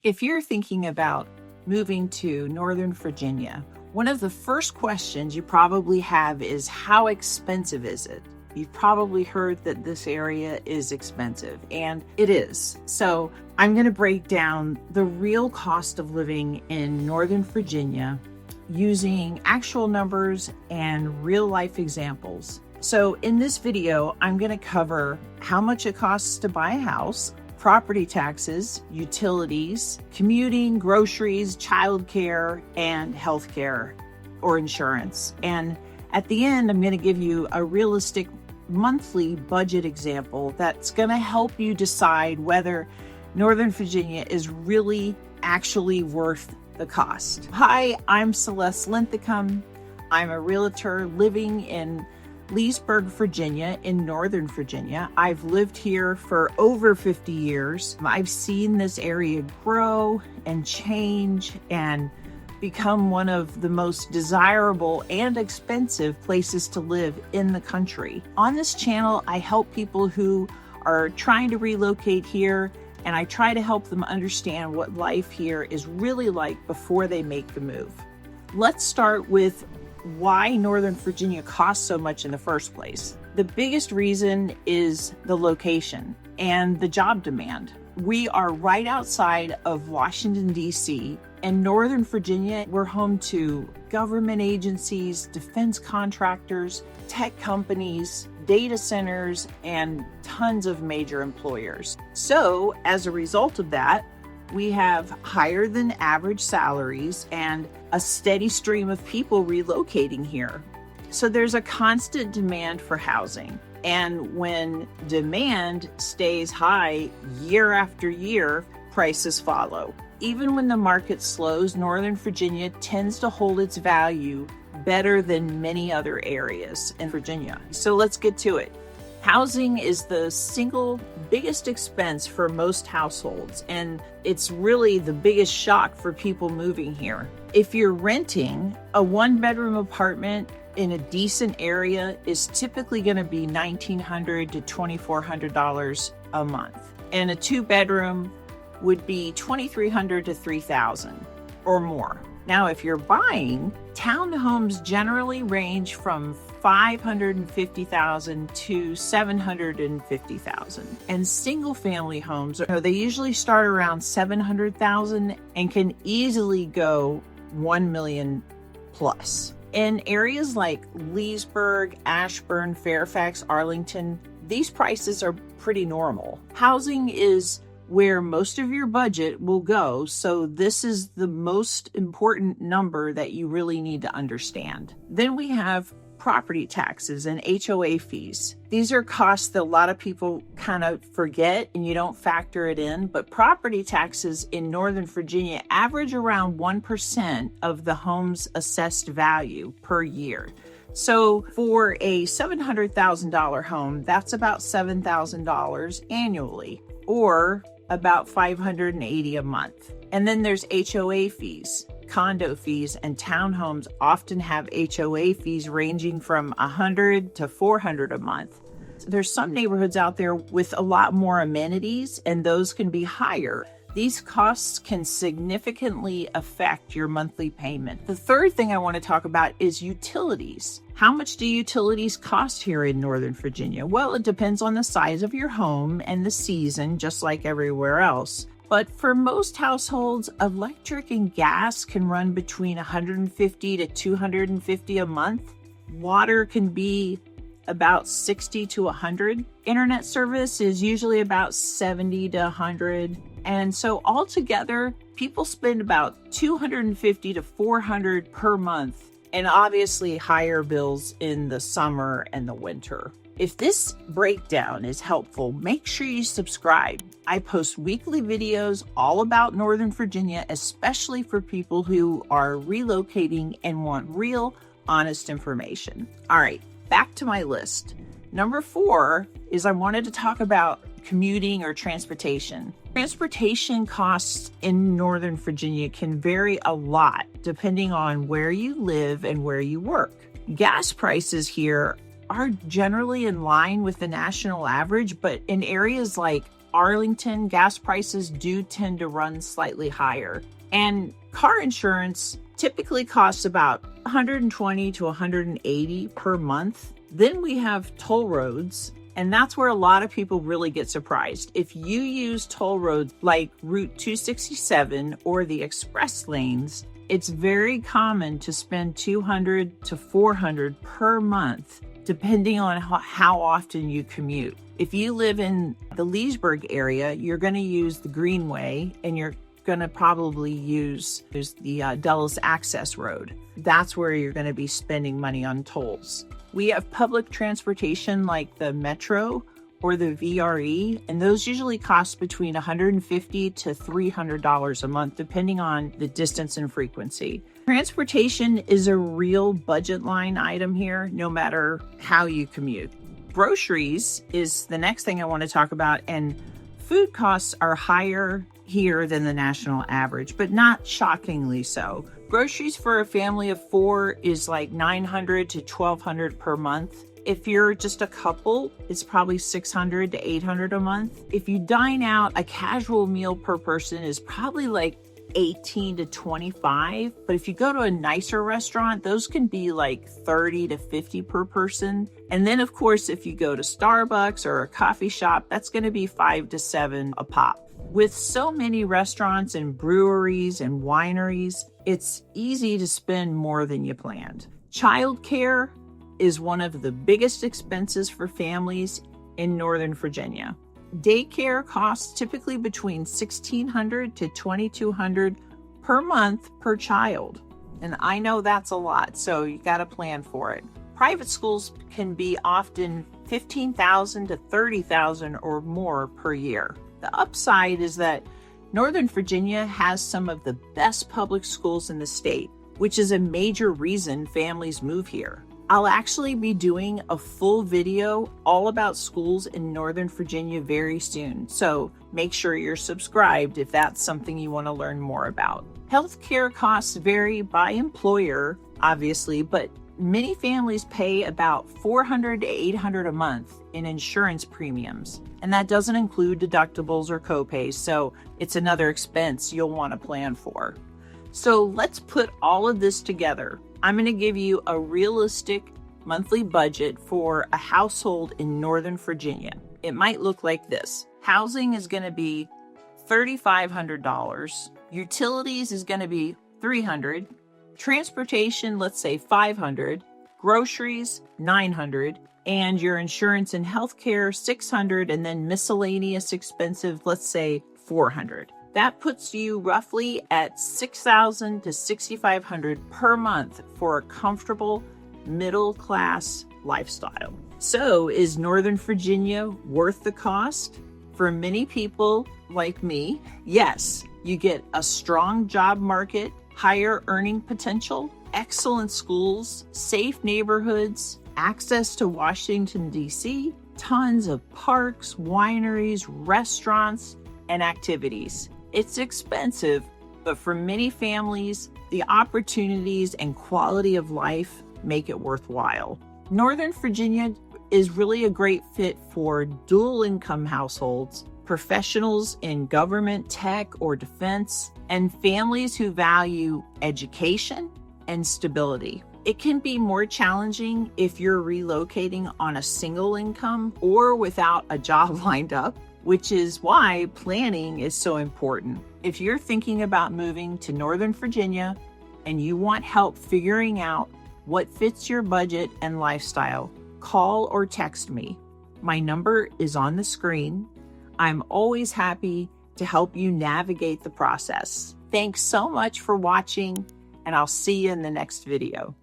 If you're thinking about moving to Northern Virginia, one of the first questions you probably have is, how expensive is it? You've probably heard that this area is expensive, and it is. So I'm going to break down the real cost of living in Northern Virginia using actual numbers and real life examples. So in this video, I'm going to cover how much it costs to buy a house, property taxes, utilities, commuting, groceries, childcare, and healthcare or insurance. And at the end, I'm going to give you a realistic monthly budget example that's going to help you decide whether Northern Virginia is really actually worth the cost. Hi, I'm Celeste Linthicum. I'm a realtor living in Leesburg, Virginia, in Northern Virginia. I've lived here for over 50 years. I've seen this area grow and change and become one of the most desirable and expensive places to live in the country. On this channel, I help people who are trying to relocate here, and I try to help them understand what life here is really like before they make the move. Let's start with why Northern Virginia costs so much in the first place. The biggest reason is the location and the job demand. We are right outside of Washington, D.C. In Northern Virginia, we're home to government agencies, defense contractors, tech companies, data centers, and tons of major employers. So as a result of that, we have higher than average salaries and a steady stream of people relocating here. So there's a constant demand for housing. And when demand stays high year after year, prices follow. Even when the market slows, Northern Virginia tends to hold its value better than many other areas in Virginia. So let's get to it. Housing is the single biggest expense for most households, and it's really the biggest shock for people moving here. If you're renting, a one-bedroom apartment in a decent area is typically going to be $1,900 to $2,400 a month, and a two-bedroom would be $2,300 to $3,000 or more. Now, if you're buying, townhomes generally range from $550,000 to $750,000. And single family homes, they usually start around $700,000 and can easily go $1 million plus. In areas like Leesburg, Ashburn, Fairfax, Arlington, these prices are pretty normal. Housing is where most of your budget will go, so this is the most important number that you really need to understand. Then we have property taxes and HOA fees. These are costs that a lot of people kind of forget and you don't factor it in, but property taxes in Northern Virginia average around 1% of the home's assessed value per year. So for a $700,000 home, that's about $7,000 annually, or about $580 a month. And then there's HOA fees. Condo fees and townhomes often have HOA fees ranging from $100 to $400 a month. There's some neighborhoods out there with a lot more amenities, and those can be higher. These costs can significantly affect your monthly payment. The third thing I want to talk about is utilities. How much do utilities cost here in Northern Virginia? Well, it depends on the size of your home and the season, just like everywhere else. But for most households, electric and gas can run between $150 to $250 a month. Water can be about $60 to $100. Internet service is usually about $70 to $100. And so altogether, people spend about $250 to $400 per month, and obviously higher bills in the summer and the winter. If this breakdown is helpful, make sure you subscribe. I post weekly videos all about Northern Virginia, especially for people who are relocating and want real, honest information. All right, back to my list. Number 4 is I wanted to talk about commuting or transportation. Transportation costs in Northern Virginia can vary a lot depending on where you live and where you work. Gas prices here are generally in line with the national average, but in areas like Arlington, gas prices do tend to run slightly higher. And car insurance typically costs about $120 to $180 per month. Then we have toll roads, and that's where a lot of people really get surprised. If you use toll roads like Route 267 or the express lanes, it's very common to spend $200 to $400 per month, depending on how often you commute. If you live in the Leesburg area, you're going to use the Greenway, and you're going to probably use the Dulles Access Road. That's where you're going to be spending money on tolls. We have public transportation like the Metro or the VRE, and those usually cost between $150 to $300 a month, depending on the distance and frequency. Transportation is a real budget line item here, no matter how you commute. Groceries is the next thing I want to talk about, and food costs are higher here than the national average, but not shockingly so. Groceries for a family of 4 is like $900 to $1,200 per month. If you're just a couple, it's probably $600 to $800 a month. If you dine out, a casual meal per person is probably like $18 to $25. But if you go to a nicer restaurant, those can be like $30 to $50 per person. And then, of course, if you go to Starbucks or a coffee shop, that's going to be $5 to $7 a pop. With so many restaurants and breweries and wineries, it's easy to spend more than you planned. Childcare is one of the biggest expenses for families in Northern Virginia. Daycare costs typically between $1,600 to $2,200 per month per child. And I know that's a lot, so you got to plan for it. Private schools can be often $15,000 to $30,000 or more per year. The upside is that Northern Virginia has some of the best public schools in the state, which is a major reason families move here. I'll actually be doing a full video all about schools in Northern Virginia very soon, so make sure you're subscribed if that's something you want to learn more about. Healthcare costs vary by employer, obviously, but many families pay about $400 to $800 a month in insurance premiums, and that doesn't include deductibles or copays, so it's another expense you'll want to plan for. So let's put all of this together. I'm going to give you a realistic monthly budget for a household in Northern Virginia. It might look like this. Housing is going to be $3,500. Utilities is going to be $300. Transportation, let's say $500. Groceries, $900. And your insurance and healthcare, $600. And then miscellaneous expensive, let's say $400. That puts you roughly at $6,000 to $6,500 per month for a comfortable middle-class lifestyle. So is Northern Virginia worth the cost? For many people like me, yes. You get a strong job market, higher earning potential, excellent schools, safe neighborhoods, access to Washington, D.C., tons of parks, wineries, restaurants, and activities. It's expensive, but for many families, the opportunities and quality of life make it worthwhile. Northern Virginia is really a great fit for dual income households, professionals in government, tech, or defense, and families who value education and stability. It can be more challenging if you're relocating on a single income or without a job lined up, which is why planning is so important. If you're thinking about moving to Northern Virginia and you want help figuring out what fits your budget and lifestyle, call or text me. My number is on the screen. I'm always happy to help you navigate the process. Thanks so much for watching, and I'll see you in the next video.